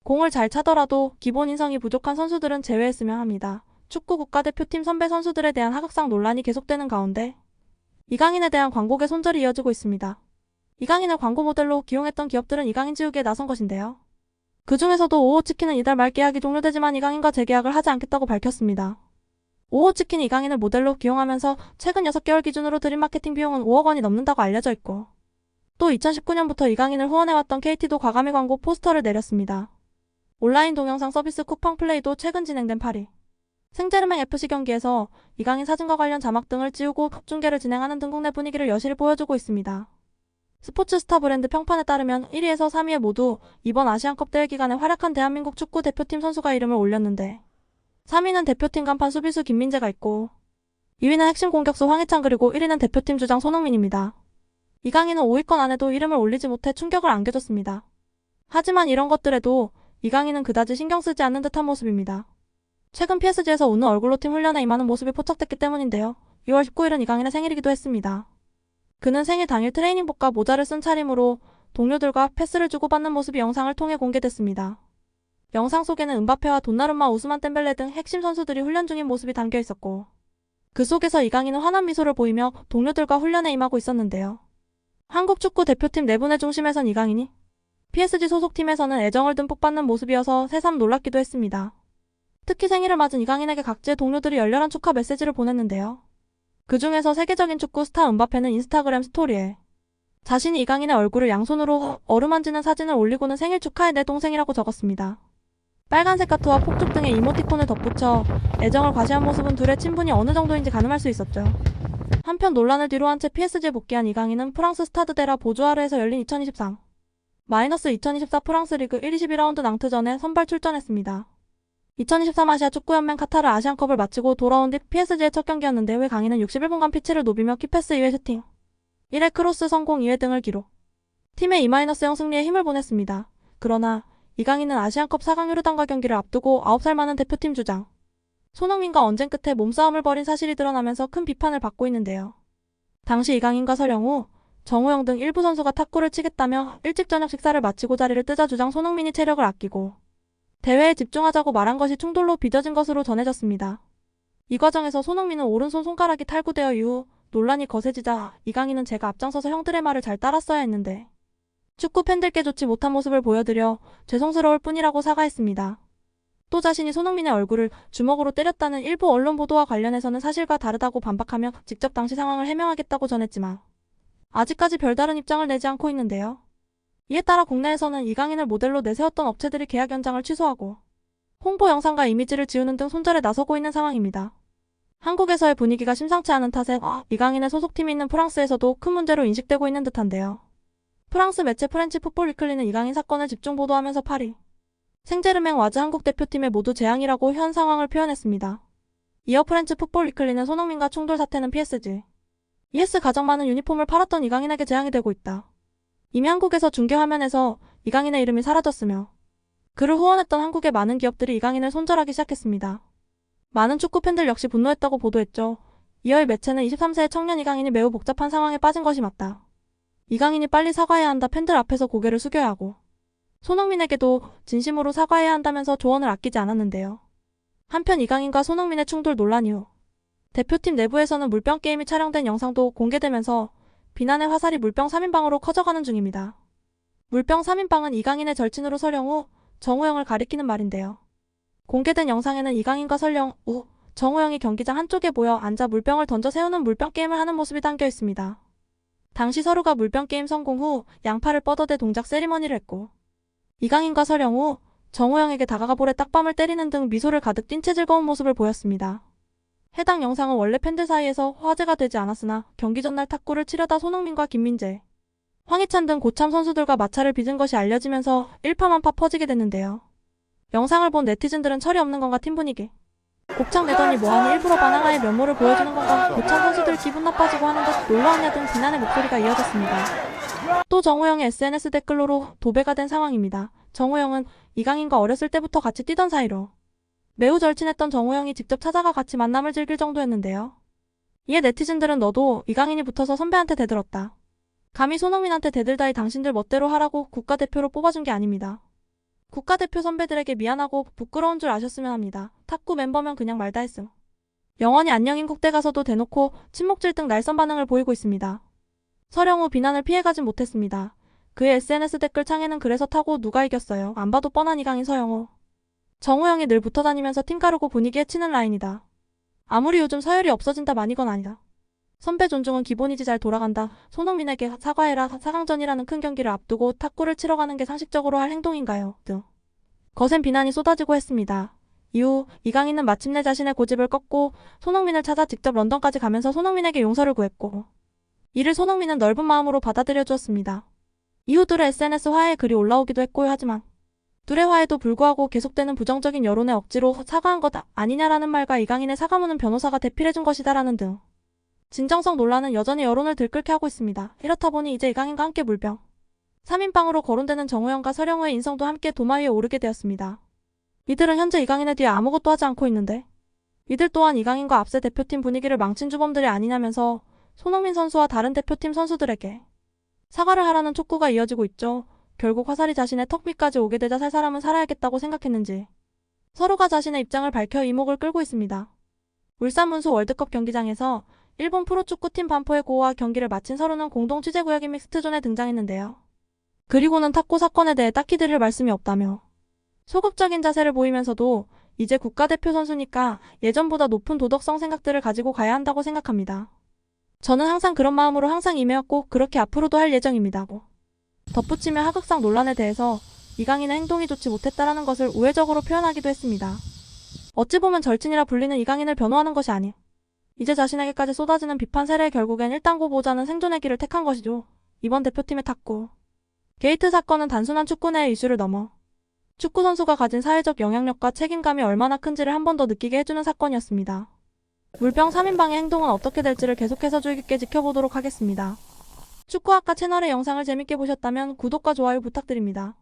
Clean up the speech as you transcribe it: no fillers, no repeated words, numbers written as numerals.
공을 잘 차더라도 기본 인성이 부족한 선수들은 제외했으면 합니다. 축구 국가대표팀 선배 선수들에 대한 하극상 논란이 계속되는 가운데 이강인에 대한 광고계 손절이 이어지고 있습니다. 이강인을 광고 모델로 기용했던 기업들은 이강인 지우기에 나선 것인데요. 그 중에서도 오호치킨은 이달 말 계약이 종료되지만 이강인과 재계약을 하지 않겠다고 밝혔습니다. 오호치킨이 이강인을 모델로 기용하면서 최근 6개월 기준으로 드림 마케팅 비용은 5억 원이 넘는다고 알려져 있고, 또 2019년부터 이강인을 후원해왔던 KT도 과감히 광고 포스터를 내렸습니다. 온라인 동영상 서비스 쿠팡플레이도 최근 진행된 파리 생제르맹 FC 경기에서 이강인 사진과 관련 자막 등을 띄우고 중계를 진행하는 등 국내 분위기를 여실히 보여주고 있습니다. 스포츠 스타 브랜드 평판에 따르면 1위에서 3위에 모두 이번 아시안컵 대회 기간에 활약한 대한민국 축구 대표팀 선수가 이름을 올렸는데, 3위는 대표팀 간판 수비수 김민재가 있고 2위는 핵심 공격수 황희찬, 그리고 1위는 대표팀 주장 손흥민입니다. 이강인은 5위권 안에도 이름을 올리지 못해 충격을 안겨줬습니다. 하지만 이런 것들에도 이강인은 그다지 신경 쓰지 않는 듯한 모습입니다. 최근 PSG에서 웃는 얼굴로 팀 훈련에 임하는 모습이 포착됐기 때문인데요. 6월 19일은 이강인의 생일이기도 했습니다. 그는 생일 당일 트레이닝복과 모자를 쓴 차림으로 동료들과 패스를 주고받는 모습이 영상을 통해 공개됐습니다. 영상 속에는 은바페와 돈나룸마, 우스만 덴벨레 등 핵심 선수들이 훈련 중인 모습이 담겨 있었고, 그 속에서 이강인은 환한 미소를 보이며 동료들과 훈련에 임하고 있었는데요. 한국 축구 대표팀 내분의 중심에선 이강인이, PSG 소속팀에서는 애정을 듬뿍 받는 모습이어서 새삼 놀랍기도 했습니다. 특히 생일을 맞은 이강인에게 각지의 동료들이 열렬한 축하 메시지를 보냈는데요. 그 중에서 세계적인 축구 스타 은바페는 인스타그램 스토리에 자신이 이강인의 얼굴을 양손으로 어루만지는 사진을 올리고는 생일 축하해 내 동생이라고 적었습니다. 빨간색 하트와 폭죽 등의 이모티콘을 덧붙여 애정을 과시한 모습은 둘의 친분이 어느 정도인지 가늠할 수 있었죠. 한편 논란을 뒤로한 채 PSG에 복귀한 이강인은 프랑스 스타드 데라 보주아르에서 열린 2023-2024 프랑스 리그 1, 22라운드 낭트전에 선발 출전했습니다. 2023 아시아 축구연맹 카타르 아시안컵을 마치고 돌아온 뒤 PSG의 첫 경기였는데, 왜 강인은 61분간 피치를 노비며 키패스 2회 슈팅, 1회 크로스 성공 2회 등을 기록, 팀의 2-0 승리에 힘을 보냈습니다. 그러나 이강인은 아시안컵 4강 요르단과 경기를 앞두고 9살 많은 대표팀 주장 손흥민과 언쟁 끝에 몸싸움을 벌인 사실이 드러나면서 큰 비판을 받고 있는데요. 당시 이강인과 서령우, 정우영 등 일부 선수가 탁구를 치겠다며 일찍 저녁 식사를 마치고 자리를 뜨자 주장 손흥민이 체력을 아끼고 대회에 집중하자고 말한 것이 충돌로 빚어진 것으로 전해졌습니다. 이 과정에서 손흥민은 오른손 손가락이 탈구되어 이후 논란이 거세지자 이강인은 제가 앞장서서 형들의 말을 잘 따랐어야 했는데 축구 팬들께 좋지 못한 모습을 보여드려 죄송스러울 뿐이라고 사과했습니다. 또 자신이 손흥민의 얼굴을 주먹으로 때렸다는 일부 언론 보도와 관련해서는 사실과 다르다고 반박하며 직접 당시 상황을 해명하겠다고 전했지만 아직까지 별다른 입장을 내지 않고 있는데요. 이에 따라 국내에서는 이강인을 모델로 내세웠던 업체들이 계약 연장을 취소하고 홍보 영상과 이미지를 지우는 등 손절에 나서고 있는 상황입니다. 한국에서의 분위기가 심상치 않은 탓에 이강인의 소속팀이 있는 프랑스에서도 큰 문제로 인식되고 있는 듯한데요. 프랑스 매체 프렌치 풋볼 위클리는 이강인 사건을 집중 보도하면서 파리 생제르맹 와즈 한국 대표팀에 모두 재앙이라고 현 상황을 표현했습니다. 이어 프렌치 풋볼 위클리는 손흥민과 충돌 사태는 PSG ES 가장 많은 유니폼을 팔았던 이강인에게 재앙이 되고 있다. 이미 한국에서 중계 화면에서 이강인의 이름이 사라졌으며 그를 후원했던 한국의 많은 기업들이 이강인을 손절하기 시작했습니다. 많은 축구 팬들 역시 분노했다고 보도했죠. 이어 매체는 23세의 청년 이강인이 매우 복잡한 상황에 빠진 것이 맞다. 이강인이 빨리 사과해야 한다. 팬들 앞에서 고개를 숙여야 하고 손흥민에게도 진심으로 사과해야 한다면서 조언을 아끼지 않았는데요. 한편 이강인과 손흥민의 충돌 논란 이후 대표팀 내부에서는 물병 게임이 촬영된 영상도 공개되면서 비난의 화살이 물병 3인방으로 커져가는 중입니다. 물병 3인방은 이강인의 절친으로 서령우, 정우영을 가리키는 말인데요. 공개된 영상에는 이강인과 설령우, 정우영이 경기장 한쪽에 모여 앉아 물병을 던져 세우는 물병 게임을 하는 모습이 담겨 있습니다. 당시 서로가 물병 게임 성공 후 양팔을 뻗어대 동작 세리머니를 했고, 이강인과 서령우, 정우영에게 다가가 볼에 딱밤을 때리는 등 미소를 가득 띤 채 즐거운 모습을 보였습니다. 해당 영상은 원래 팬들 사이에서 화제가 되지 않았으나 경기 전날 탁구를 치려다 손흥민과 김민재, 황희찬 등 고참 선수들과 마찰을 빚은 것이 알려지면서 일파만파 퍼지게 됐는데요. 영상을 본 네티즌들은 철이 없는 건가, 팀 분위기 곱창 내더니 뭐하니, 일부러 바나나의 면모를 보여주는 건가, 고참 선수들 기분 나빠지고 하는 것 놀라웠냐 등 비난의 목소리가 이어졌습니다. 또 정우영의 SNS 댓글로로 도배가 된 상황입니다. 정우영은 이강인과 어렸을 때부터 같이 뛰던 사이로 매우 절친했던 정우영이 직접 찾아가 같이 만남을 즐길 정도였는데요. 이에 네티즌들은 너도 이강인이 붙어서 선배한테 대들었다. 감히 손흥민한테 대들다이 당신들 멋대로 하라고 국가대표로 뽑아준 게 아닙니다. 국가대표 선배들에게 미안하고 부끄러운 줄 아셨으면 합니다. 탁구 멤버면 그냥 말다 했음. 영원히 안녕인 국대 가서도 대놓고 침묵질 등 날선 반응을 보이고 있습니다. 서령우 비난을 피해가진 못했습니다. 그의 SNS 댓글 창에는 그래서 타고 누가 이겼어요. 안 봐도 뻔한 이강인 서영우. 정우영이 늘 붙어다니면서 팀 가르고 분위기에 치는 라인이다. 아무리 요즘 서열이 없어진다 많이건 아니다. 선배 존중은 기본이지 잘 돌아간다. 손흥민에게 사과해라. 4강전이라는 큰 경기를 앞두고 탁구를 치러 가는 게 상식적으로 할 행동인가요? 등 거센 비난이 쏟아지고 했습니다. 이후 이강인은 마침내 자신의 고집을 꺾고 손흥민을 찾아 직접 런던까지 가면서 손흥민에게 용서를 구했고 이를 손흥민은 넓은 마음으로 받아들여 주었습니다. 이후 둘의 SNS 화해의 글이 올라오기도 했고요. 하지만 둘의 화해도 불구하고 계속되는 부정적인 여론에 억지로 사과한 것 아니냐라는 말과 이강인의 사과문은 변호사가 대필해준 것이다라는 등 진정성 논란은 여전히 여론을 들끓게 하고 있습니다. 이렇다 보니 이제 이강인과 함께 물병 3인방으로 거론되는 정우영과 서령우의 인성도 함께 도마 위에 오르게 되었습니다. 이들은 현재 이강인에 뒤에 아무것도 하지 않고 있는데 이들 또한 이강인과 앞세 대표팀 분위기를 망친 주범들이 아니냐면서 손흥민 선수와 다른 대표팀 선수들에게 사과를 하라는 촉구가 이어지고 있죠. 결국 화살이 자신의 턱 밑까지 오게 되자 살 사람은 살아야겠다고 생각했는지 서로가 자신의 입장을 밝혀 이목을 끌고 있습니다. 울산 문수 월드컵 경기장에서 일본 프로축구팀 반포의 고우와 경기를 마친 서로는 공동 취재구역인 믹스트존에 등장했는데요. 그리고는 탁구 사건에 대해 딱히 드릴 말씀이 없다며 소극적인 자세를 보이면서도 이제 국가대표 선수니까 예전보다 높은 도덕성 생각들을 가지고 가야 한다고 생각합니다. 저는 항상 그런 마음으로 항상 임해왔고 그렇게 앞으로도 할 예정입니다고 덧붙이며 하극상 논란에 대해서 이강인의 행동이 좋지 못했다라는 것을 우회적으로 표현하기도 했습니다. 어찌 보면 절친이라 불리는 이강인을 변호하는 것이 아닌 이제 자신에게까지 쏟아지는 비판 세례에 결국엔 일당고 보자는 생존의 길을 택한 것이죠. 이번 대표팀의 탁구 게이트 사건은 단순한 축구 내의 이슈를 넘어 축구 선수가 가진 사회적 영향력과 책임감이 얼마나 큰지를 한 번 더 느끼게 해주는 사건이었습니다. 물병 3인방의 행동은 어떻게 될지를 계속해서 주의 깊게 지켜보도록 하겠습니다. 축구학과 채널의 영상을 재밌게 보셨다면 구독과 좋아요 부탁드립니다.